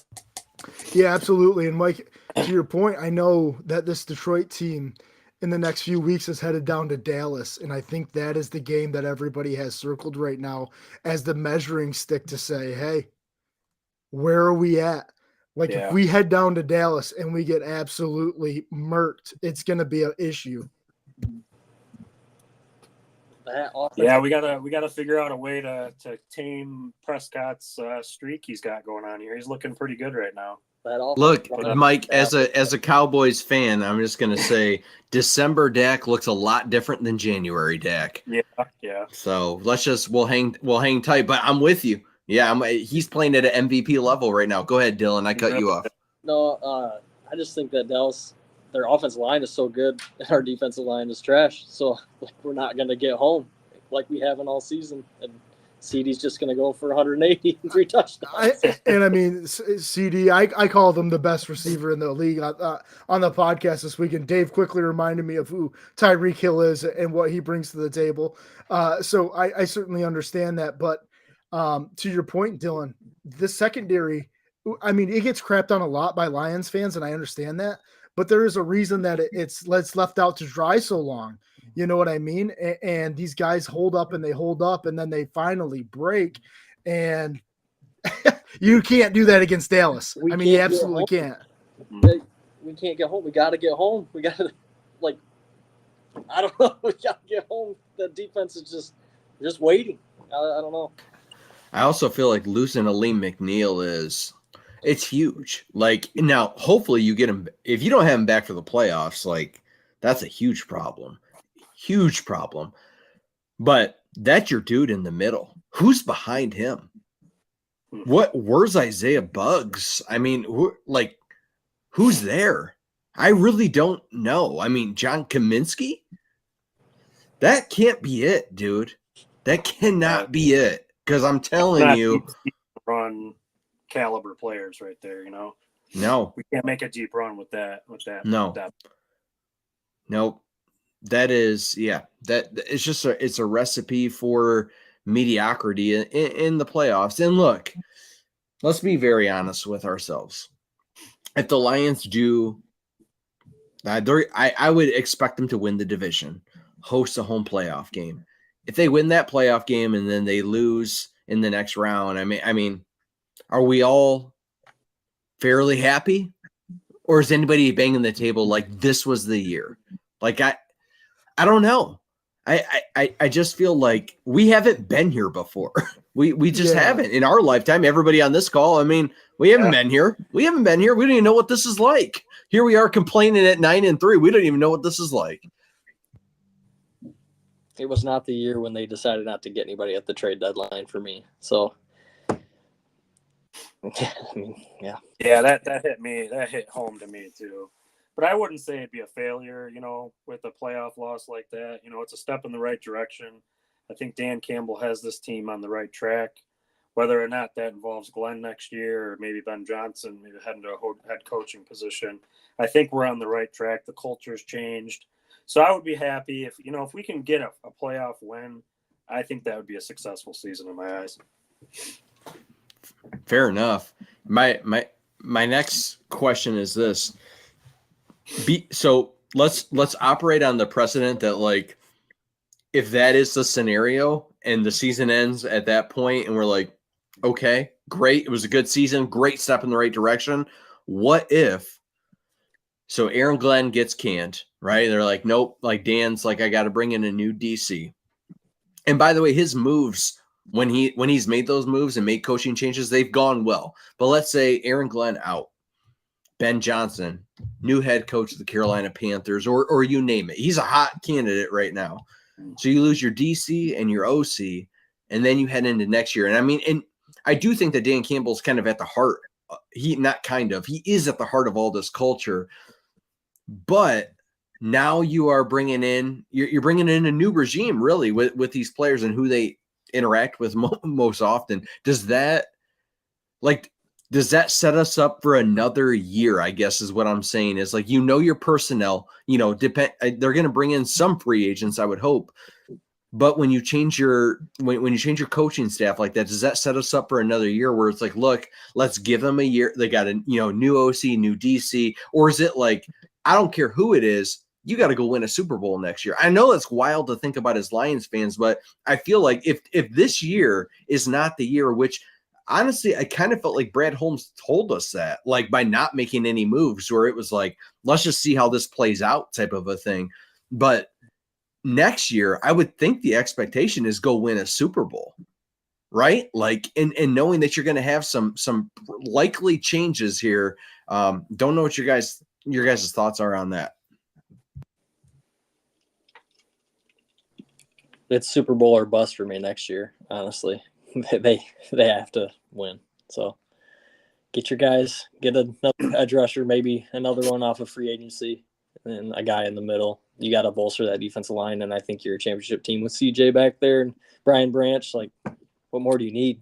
Yeah, absolutely. And Mike, to your point, I know that this Detroit team in the next few weeks is headed down to Dallas. And I think that is the game that everybody has circled right now as the measuring stick to say, hey, where are we at? Like if we head down to Dallas and we get absolutely murked, it's going to be an issue. Yeah, we gotta figure out a way to tame Prescott's streak he's got going on here. He's looking pretty good right now. Look, Mike, as a Cowboys fan, I'm just gonna say December Dak looks a lot different than January Dak. Yeah. So we'll hang tight. But I'm with you. Yeah, he's playing at an MVP level right now. Go ahead, Dylan. I cut you off. No, I just think that Dallas, their offensive line is so good, and our defensive line is trash. So like, we're not going to get home like we haven't all season. And CD's just going to go for 180 and 3 touchdowns. I mean, CD, I call them the best receiver in the league on the podcast this week. And Dave quickly reminded me of who Tyreek Hill is and what he brings to the table. So I certainly understand that. But to your point, Dylan, the secondary, I mean, it gets crapped on a lot by Lions fans, and I understand that. But there is a reason that it's left out to dry so long. You know what I mean? And these guys hold up, and then they finally break. And you can't do that against Dallas. I mean, you absolutely can't. We can't get home. We got to get home. We got to, like, I don't know. We got to get home. The defense is just waiting. I don't know. I also feel like losing Aleem McNeil it's huge. Like, now, hopefully you get him. If you don't have him back for the playoffs, like, that's a huge problem. Huge problem. But that's your dude in the middle. Who's behind him? Where's Isaiah Buggs? I mean, who's there? I really don't know. I mean, John Kaminsky? That can't be it, dude. That cannot be it. Because I'm telling you, run caliber players right there, you know. No, we can't make a deep run with that. No, nope. That is, that it's just it's a recipe for mediocrity in the playoffs. And look, let's be very honest with ourselves. If the Lions do, I would expect them to win the division, host a home playoff game. If they win that playoff game and then they lose in the next round, I mean, are we all fairly happy? Or is anybody banging the table like this was the year? Like, I don't know. I just feel like we haven't been here before. We just haven't in our lifetime. Everybody on this call, I mean, we haven't been here. We haven't been here. We don't even know what this is like. Here we are complaining at 9-3. We don't even know what this is like. It was not the year when they decided not to get anybody at the trade deadline for me. So, Yeah, that hit me. That hit home to me too. But I wouldn't say it'd be a failure, you know, with a playoff loss like that. You know, it's a step in the right direction. I think Dan Campbell has this team on the right track. Whether or not that involves Glenn next year or maybe Ben Johnson, maybe heading to a head coaching position, I think we're on the right track. The culture's changed. So I would be happy if we can get a playoff win. I think that would be a successful season in my eyes. Fair enough. My next question is this. So let's operate on the precedent that, like, if that is the scenario and the season ends at that point and we're like, okay, great, it was a good season, great step in the right direction. What if so Aaron Glenn gets canned, right? They're like, nope, like Dan's like, I got to bring in a new DC. And by the way, his moves, when he's made those moves and made coaching changes, they've gone well. But let's say Aaron Glenn out, Ben Johnson, new head coach of the Carolina Panthers, or you name it. He's a hot candidate right now. So you lose your DC and your OC, and then you head into next year. And I mean, and I do think that Dan Campbell's kind of at the heart. He is at the heart of all this culture. But now you are bringing in you're bringing in a new regime really with these players and who they interact with most often. Does that set us up for another year? I guess is what I'm saying is like, your personnel, they're going to bring in some free agents, I would hope. But when you change your when you change your coaching staff like that, does that set us up for another year where it's like, look, let's give them a year. They got a new OC, new DC, or is it like, I don't care who it is, you got to go win a Super Bowl next year? I know it's wild to think about as Lions fans, but I feel like if this year is not the year, which honestly I kind of felt like Brad Holmes told us that, like by not making any moves, where it was like, let's just see how this plays out type of a thing. But next year, I would think the expectation is go win a Super Bowl, right? Like, and knowing that you're going to have some likely changes here. Don't know what your guys' thoughts are on that. It's Super Bowl or bust for me next year. Honestly, they have to win. So get your guys, get another edge rusher, maybe another one off of free agency, and a guy in the middle. You got to bolster that defensive line, and I think you're a championship team with CJ back there and Brian Branch. Like, what more do you need?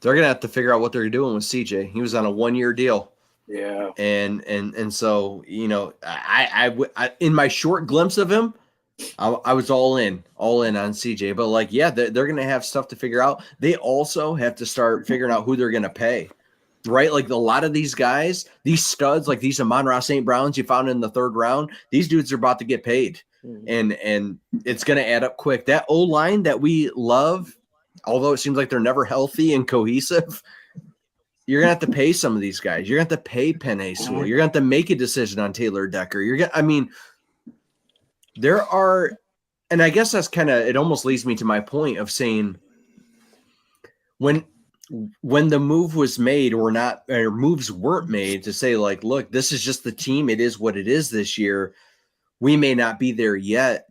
They're gonna have to figure out what they're doing with CJ. He was on a 1-year deal. Yeah, and so I in my short glimpse of him, I was all in on CJ. But like, yeah, they're gonna have stuff to figure out. They also have to start figuring out who they're gonna pay. Right, like a lot of these guys, these studs, like these Amon-Ra St. Browns you found in the 3rd round, these dudes are about to get paid, and it's going to add up quick. That O-line that we love, although it seems like they're never healthy and cohesive, you're going to have to pay some of these guys. You're going to have to pay Penei Sewell. You're going to have to make a decision on Taylor Decker. There are, and I guess that's kind of, it almost leads me to my point of saying when the move was made or moves weren't made to say like, look, this is just the team. It is what it is this year. We may not be there yet.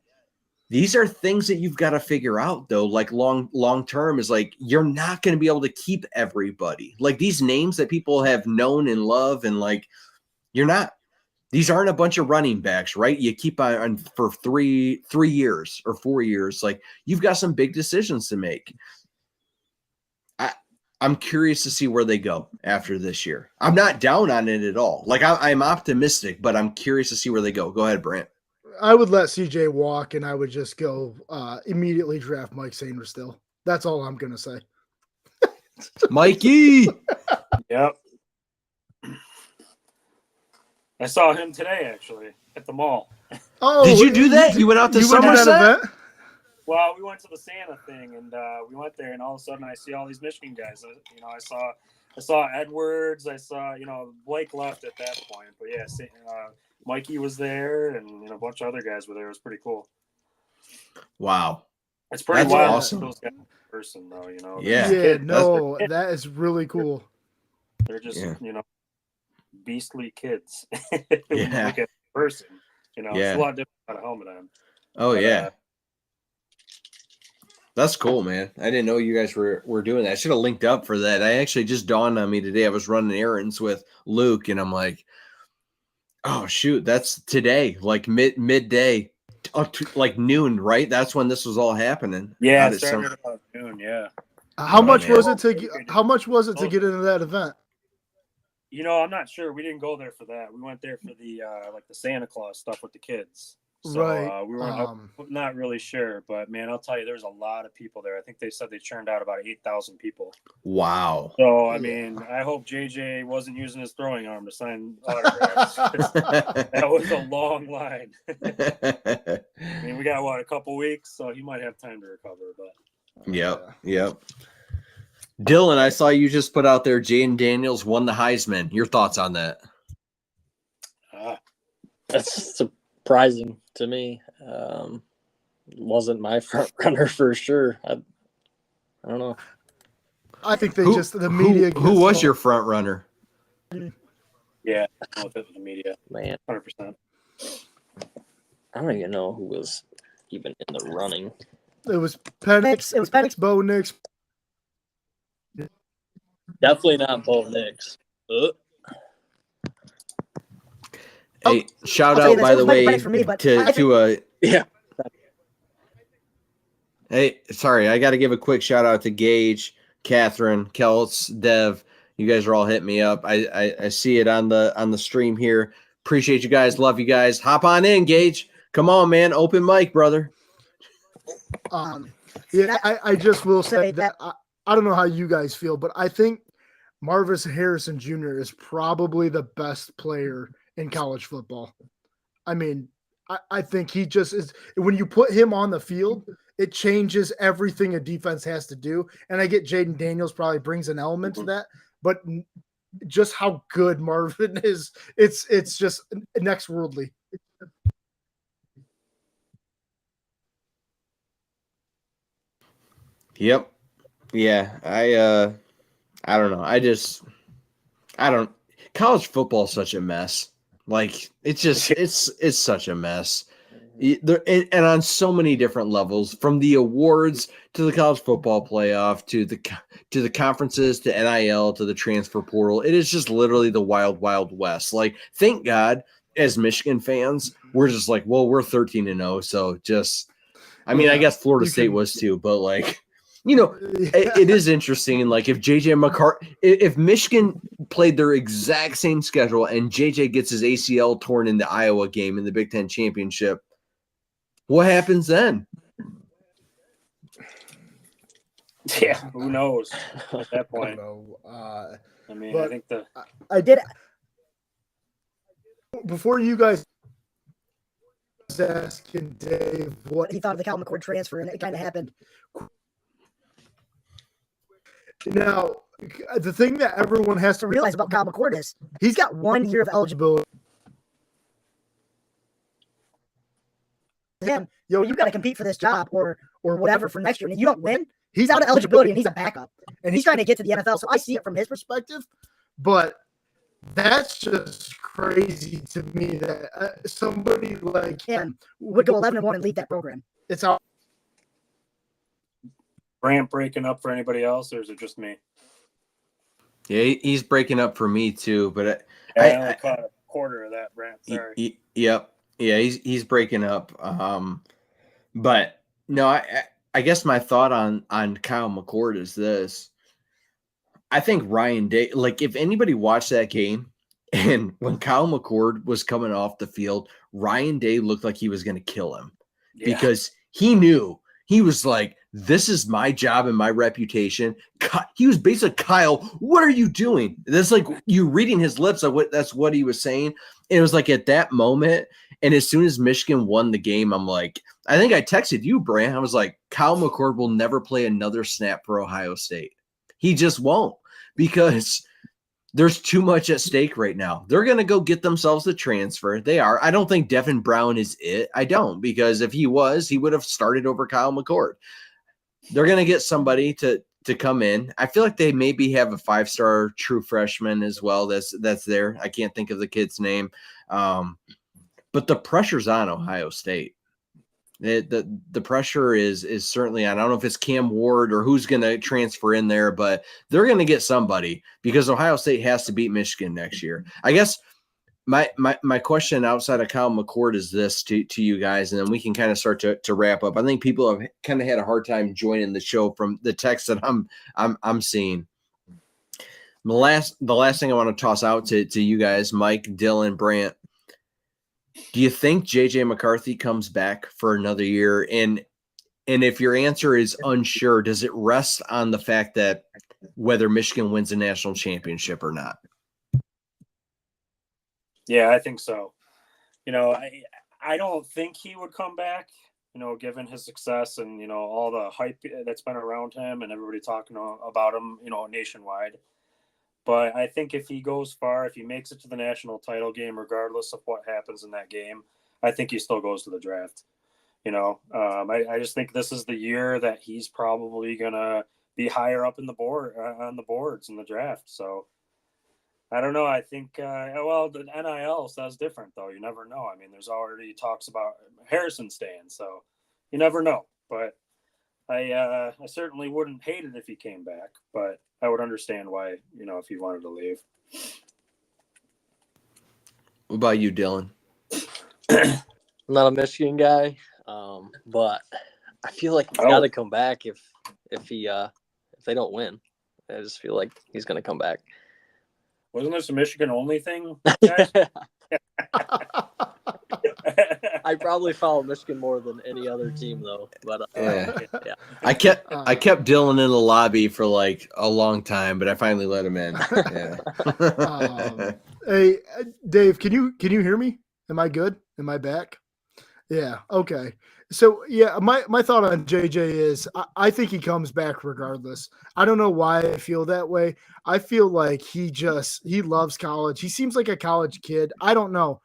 These are things that you've got to figure out though. Like long term is like, you're not going to be able to keep everybody. Like these names that people have known and love, and like, these aren't a bunch of running backs, right? You keep on for 3 years or 4 years. Like you've got some big decisions to make. I'm curious to see where they go after this year. I'm not down on it at all. Like I'm optimistic, but I'm curious to see where they go. Go ahead, Brant. I would let CJ walk, and I would just go immediately draft Mike Sainristil. That's all I'm going to say. Mikey. Yep. I saw him today, actually, at the mall. Oh, did you do that? You went out to Somerset? Well, we went to the Santa thing, and we went there, and all of a sudden I see all these Michigan guys. I saw Edwards. I saw, Blake left at that point. But, yeah, Mikey was there, and a bunch of other guys were there. It was pretty cool. Wow. It's pretty That's wild. awesome. Those guys in person, though, Yeah. Yeah, no, that is really cool. They're just, beastly kids. Yeah. Look at a person. It's a lot different without a helmet on. Oh, yeah. That's cool, man. I didn't know you guys were doing that. I should have linked up for that. I actually just dawned on me today. I was running errands with Luke, and I'm like, oh, shoot, that's today, like midday, like noon, right? That's when this was all happening. Yeah, it started about noon, yeah. How much was it to get into that event? I'm not sure. We didn't go there for that. We went there for the the Santa Claus stuff with the kids. So, right. We were not really sure, but man, I'll tell you, there's a lot of people there. I think they said they churned out about 8,000 people. Wow. So, I mean, I hope JJ wasn't using his throwing arm to sign autographs. That was a long line. I mean, we got a couple weeks, so he might have time to recover. But Yep. Dylan, I saw you just put out there Jaden Daniels won the Heisman. Your thoughts on that? That's surprising to me. Wasn't my front runner for sure. I don't know. I think the media. Who was your front runner? Yeah, I know if it was the media. Man, 100%. I don't even know who was even in the running. It was Penix. It was Penix, Bo Nix. Definitely not Bo Nix. Hey, shout I'll say out this, by it was the Michael way Penix for me, but to Yeah. hey, sorry, I got to give a quick shout out to Gage, Catherine, Kelts, Dev. You guys are all hitting me up. I see it on the stream here. Appreciate you guys. Love you guys. Hop on in, Gage. Come on, man. Open mic, brother. Yeah, I just will say that I don't know how you guys feel, but I think Marvis Harrison Jr. is probably the best player in college football. I mean, I think he just is. When you put him on the field, it changes everything a defense has to do. And I get Jaden Daniels probably brings an element to that, but just how good Marvin is, it's just next worldly. Yep. Yeah. I don't know. I don't college football is such a mess. Like it's such a mess. And on so many different levels, from the awards to the college football playoff to the conferences to NIL to the transfer portal, it is just literally the wild, wild west. Like, thank God, as Michigan fans, we're just like, well, we're 13-0, so just, I mean, I guess Florida State was too, but like, it is interesting. Like, if Michigan played their exact same schedule and JJ gets his ACL torn in the Iowa game in the Big Ten championship, what happens then? Yeah, who knows at that point? I mean, I think I did before you guys asking Dave what he thought of the Cal McCord transfer, and it kind of happened. Now, the thing that everyone has To realize about Cal McCord is he's got 1 year of eligibility. Him, you got to compete for this job or whatever for next year. And if you don't win, he's out of eligibility and he's a backup. And he's trying to get to the NFL. So I see it from his perspective. But that's just crazy to me that somebody like him would go 11-1 and lead that program. It's out. Brant breaking up for anybody else, or is it just me? Yeah, he's breaking up for me too. But I only caught a quarter of that, Brant. Sorry. Yep. Yeah, he's breaking up. But no, I guess my thought on Kyle McCord is this. I think Ryan Day, like, if anybody watched that game and when Kyle McCord was coming off the field, Ryan Day looked like he was going to kill him because he knew. He was like, this is my job and my reputation. He was basically, Kyle, what are you doing? That's like you reading his lips. That's what he was saying. And it was like at that moment. And as soon as Michigan won the game, I'm like, I think I texted you, Brant. I was like, Kyle McCord will never play another snap for Ohio State. He just won't, because there's too much at stake right now. They're going to go get themselves a transfer. They are. I don't think Devin Brown is it. I don't, because if he was, he would have started over Kyle McCord. They're going to get somebody to come in. I feel like they maybe have a 5-star true freshman as well. That's there. I can't think of the kid's name. But the pressure's on Ohio State. The pressure is certainly on. I don't know if it's Cam Ward or who's going to transfer in there, but they're going to get somebody because Ohio State has to beat Michigan next year. I guess my question outside of Kyle McCord is this to you guys, and then we can kind of start to wrap up. I think people have kind of had a hard time joining the show from the text that I'm seeing. The last thing I want to toss out to you guys, Mike, Dylan, Brant. Do you think JJ McCarthy comes back for another year? And if your answer is unsure, does it rest on the fact that whether Michigan wins a national championship or not? Yeah, I think so. I don't think he would come back, given his success and, all the hype that's been around him and everybody talking about him, nationwide. But I think if he goes far, if he makes it to the national title game, regardless of what happens in that game, I think he still goes to the draft. I just think this is the year that he's probably going to be higher up in the boards in the draft. So I don't know. I think, the NIL says different, though. You never know. I mean, there's already talks about Harrison staying, so you never know. But I certainly wouldn't hate it if he came back, but I would understand why, if he wanted to leave. What about you, Dylan? I'm not a Michigan guy, but I feel like he's got to come back if they don't win. I just feel like he's going to come back. Wasn't this a Michigan only thing, guys? I probably follow Michigan more than any other team, though. But Yeah. yeah. I kept Dylan in the lobby for like a long time, but I finally let him in. Yeah. Hey, Dave, can you hear me? Am I good? Am I back? Yeah. Okay. So yeah, my thought on JJ is I think he comes back regardless. I don't know why I feel that way. I feel like he loves college. He seems like a college kid. I don't know.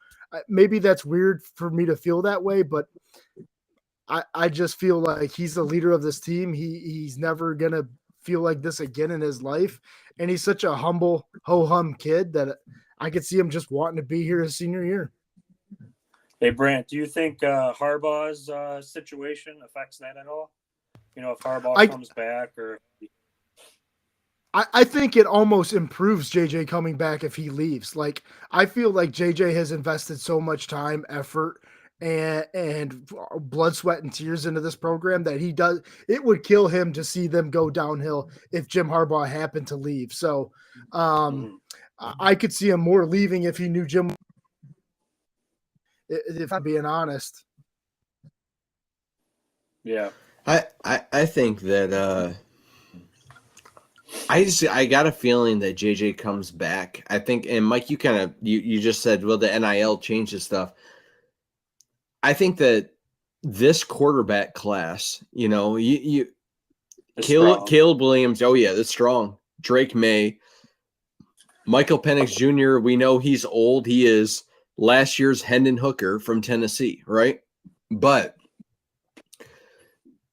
Maybe that's weird for me to feel that way, but I just feel like he's the leader of this team. He's never gonna feel like this again in his life. And he's such a humble, ho-hum kid that I could see him just wanting to be here his senior year. Hey, Brant, do you think Harbaugh's situation affects that at all? You know, if Harbaugh comes back, or I think it almost improves JJ coming back if he leaves. Like, I feel like JJ has invested so much time, effort, and blood, sweat, and tears into this program that it would kill him to see them go downhill if Jim Harbaugh happened to leave. So I could see him more leaving if he knew Jim, if I'm being honest. Yeah. I think that I got a feeling that JJ comes back. I think, and Mike, you kind of you just said, well, the NIL changes stuff. I think that this quarterback class, you know, Caleb Williams, oh yeah, that's strong. Drake May, Michael Penix Jr., we know he's old. He is last year's Hendon Hooker from Tennessee, right? But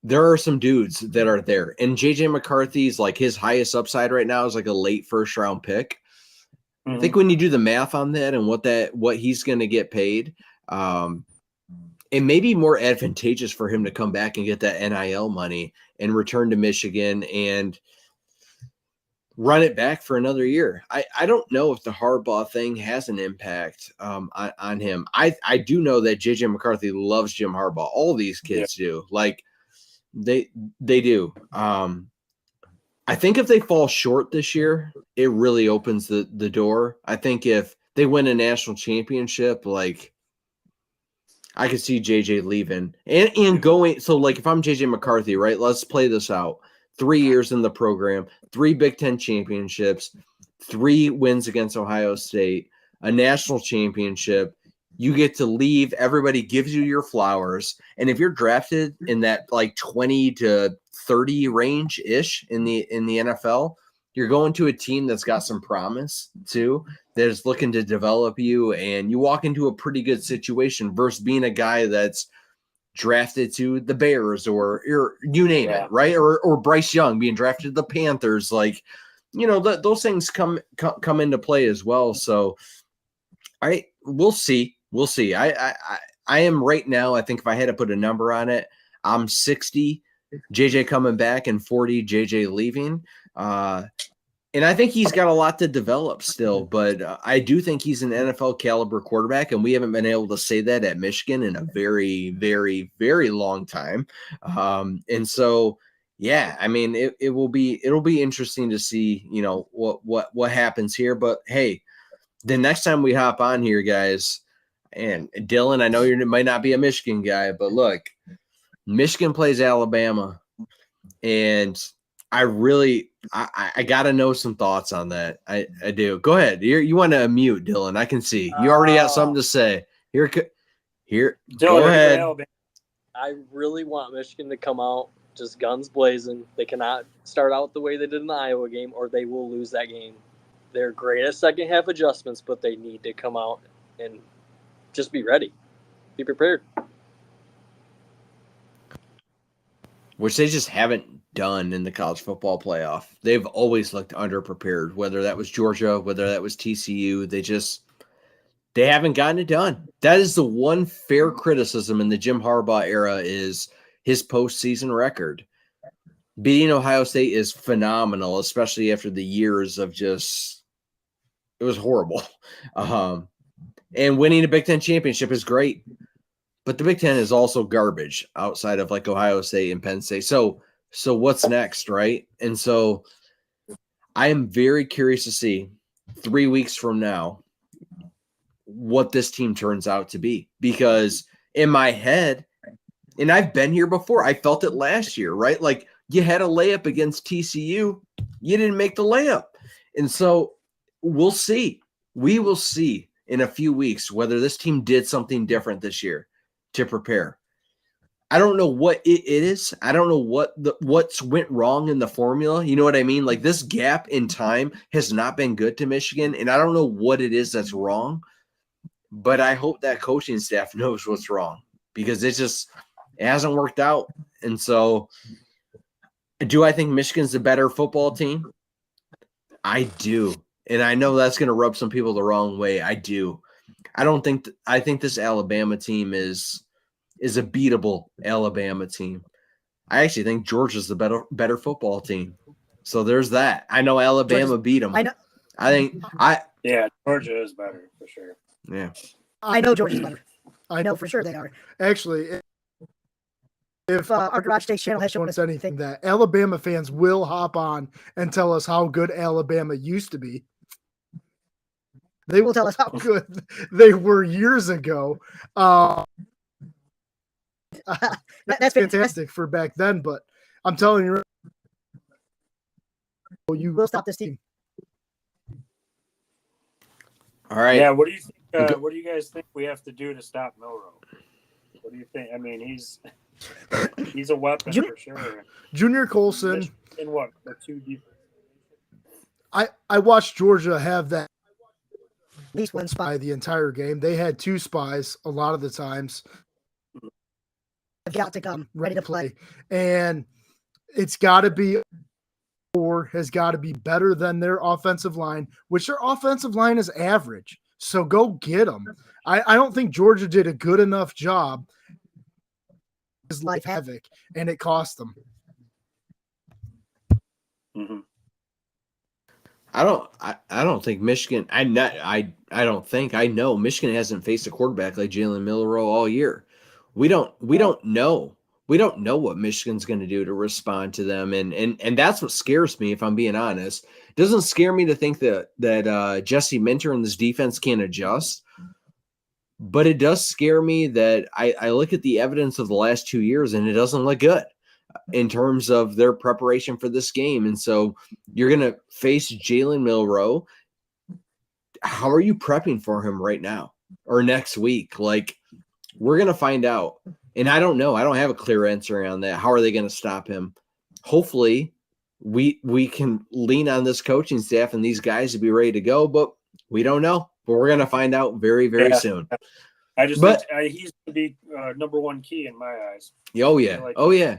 there are some dudes that are there. And JJ McCarthy's like his highest upside right now is like a late first round pick. I think when you do the math on that and what he's going to get paid, it may be more advantageous for him to come back and get that NIL money and return to Michigan and run it back for another year. I don't know if the Harbaugh thing has an impact on him. I do know that JJ McCarthy loves Jim Harbaugh. All these kids do. Like, they do. I think if they fall short this year, it really opens the door. I think if they win a national championship, like, I could see JJ leaving and going. So, like, if I'm JJ McCarthy, right, let's play this out. 3 years in the program, 3 Big Ten championships, 3 wins against Ohio State, a national championship. You get to leave. Everybody gives you your flowers. And if you're drafted in that like 20 to 30 range ish in the NFL, you're going to a team that's got some promise too, that is looking to develop you, and you walk into a pretty good situation versus being a guy that's drafted to the Bears or you name it, right? Or Bryce Young being drafted to the Panthers. Like, you know, those things come into play as well. So we'll see. We'll see. I am right now, I think if I had to put a number on it, I'm 60 JJ coming back and 40 JJ leaving. And I think he's got a lot to develop still, but I do think he's an NFL caliber quarterback, and we haven't been able to say that at Michigan in a very, very, very long time. And so, yeah, I mean, it'll be interesting to see, you know, what happens here. But hey, the next time we hop on here, guys, and Dylan, I know you might not be a Michigan guy, but look, Michigan plays Alabama, and I got to know some thoughts on that. I do. Go ahead. You want to unmute, Dylan? I can see you already got something to say. Here. Dylan, go ahead. I really want Michigan to come out just guns blazing. They cannot start out the way they did in the Iowa game, or they will lose that game. They're great at second half adjustments, but they need to come out and just be ready. Be prepared. Which they just haven't done in the college football playoff. They've always looked underprepared, whether that was Georgia, whether that was TCU. They haven't gotten it done. That is the one fair criticism in the Jim Harbaugh era is his postseason record. Beating Ohio State is phenomenal, especially after the years of it was horrible. And winning a Big Ten championship is great. but the Big Ten is also garbage outside of like Ohio State and Penn State. So what's next, right? And so I am very curious to see 3 weeks from now what this team turns out to be, because in my head, and I've been here before, I felt it last year, right? Like you had a layup against TCU, you didn't make the layup. And so we'll see. We will see in a few weeks whether this team did something different this year to prepare. I don't know what it is. I don't know what's went wrong in the formula. You know what I mean? Like this gap in time has not been good to Michigan, and I don't know what it is that's wrong. But I hope that coaching staff knows what's wrong, because it hasn't worked out. And so do I think Michigan's a better football team? I do. And I know that's going to rub some people the wrong way. I do. I think this Alabama team is a beatable Alabama team. I actually think Georgia's the better football team. So there's that. I know Alabama beat them. Yeah, Georgia is better for sure. Yeah. I know Georgia's better. I know for sure they are. Actually, if Our Garage Takes channel has shown us anything, that Alabama fans will hop on and tell us how good Alabama used to be. They will tell us how good they were years ago. That's fantastic for back then, but I'm telling you, you will stop this team. All right. Yeah. What do you think? What do you guys think we have to do to stop Milroe? What do you think? I mean, he's a weapon for sure. Junior Colson. In what? The 2 defense. I watched Georgia have that At least one spy. spy the entire game. They had 2 spies a lot of the times. Have got to come ready to play. And it's got to be, or has got to be better than their offensive line, which their offensive line is average. So go get them. I don't think Georgia did a good enough job. His life havoc, and it cost them. Mm-hmm. I don't think Michigan. I know Michigan hasn't faced a quarterback like Jalen Milroe all year. We don't know. We don't know what Michigan's going to do to respond to them, and that's what scares me. If I'm being honest, it doesn't scare me to think that Jesse Minter and this defense can't adjust, but it does scare me that I look at the evidence of the last 2 years and it doesn't look good in terms of their preparation for this game. And so you're going to face Jalen Milroe. How are you prepping for him right now or next week? Like, we're going to find out. And I don't know. I don't have a clear answer on that. How are they going to stop him? Hopefully we can lean on this coaching staff and these guys to be ready to go, but we don't know. But we're going to find out very, very soon. I just think he's going to be number 1 key in my eyes. Oh, yeah. Like Oh, yeah.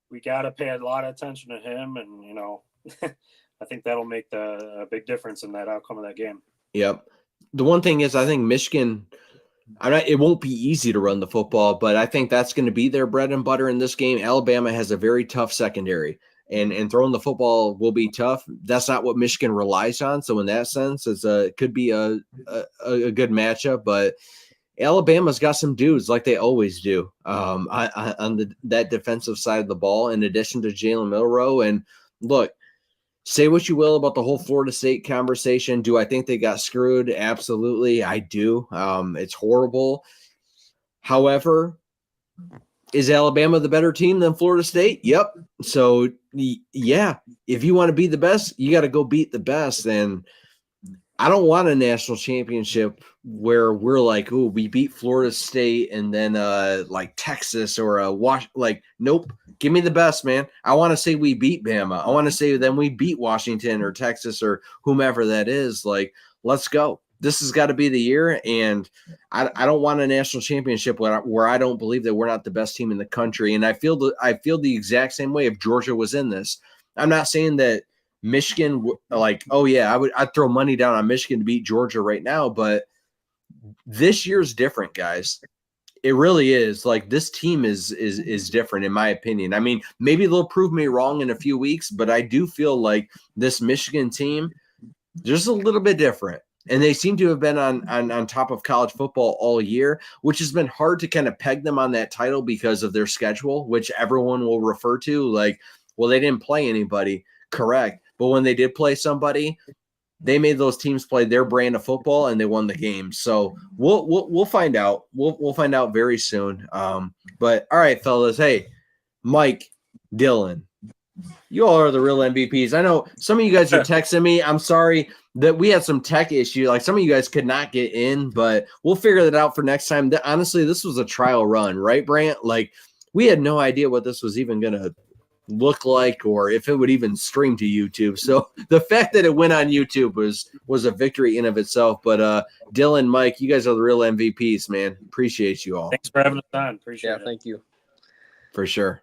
We got to pay a lot of attention to him. And, you know, I think that'll make a big difference in that outcome of that game. Yep. The one thing is, I think Michigan – it won't be easy to run the football, but I think that's going to be their bread and butter in this game. Alabama has a very tough secondary, and throwing the football will be tough. That's not what Michigan relies on. So in that sense, it could be a good matchup. But Alabama's got some dudes like they always do on that defensive side of the ball, in addition to Jalen Milroe. And look, say what you will about the whole Florida State conversation. Do I think they got screwed? Absolutely, I do. It's horrible. However, is Alabama the better team than Florida State? Yep. So, yeah, if you want to be the best, you got to go beat the best. And I don't want a national championship where we're like, oh, we beat Florida State and then like Texas or nope. Give me the best, man. I want to say we beat Bama. I want to say then we beat Washington or Texas or whomever that is. Like, let's go. This has got to be the year. And I don't want a national championship where I don't believe that we're not the best team in the country. And I feel the exact same way if Georgia was in this. I'm not saying that Michigan, like, oh yeah, I'd throw money down on Michigan to beat Georgia right now, but this year's different, guys. It really is. Like, this team is different, in my opinion. I mean, maybe they'll prove me wrong in a few weeks, but I do feel like this Michigan team just a little bit different. And they seem to have been on top of college football all year, which has been hard to kind of peg them on that title because of their schedule, which everyone will refer to like, well, they didn't play anybody. Correct. But when they did play somebody, they made those teams play their brand of football and they won the game. So we'll find out. We'll find out very soon. But all right, fellas. Hey, Mike, Dylan, you all are the real MVPs. I know some of you guys are texting me. I'm sorry that we had some tech issue. Like some of you guys could not get in, but we'll figure that out for next time. Honestly, this was a trial run, right, Brant? Like we had no idea what this was even going to look like or if it would even stream to YouTube. So the fact that it went on YouTube was a victory in of itself. But Dylan, Mike, you guys are the real MVPs, man. Appreciate you all. Thanks for having us on. Appreciate it. Thank you. For sure.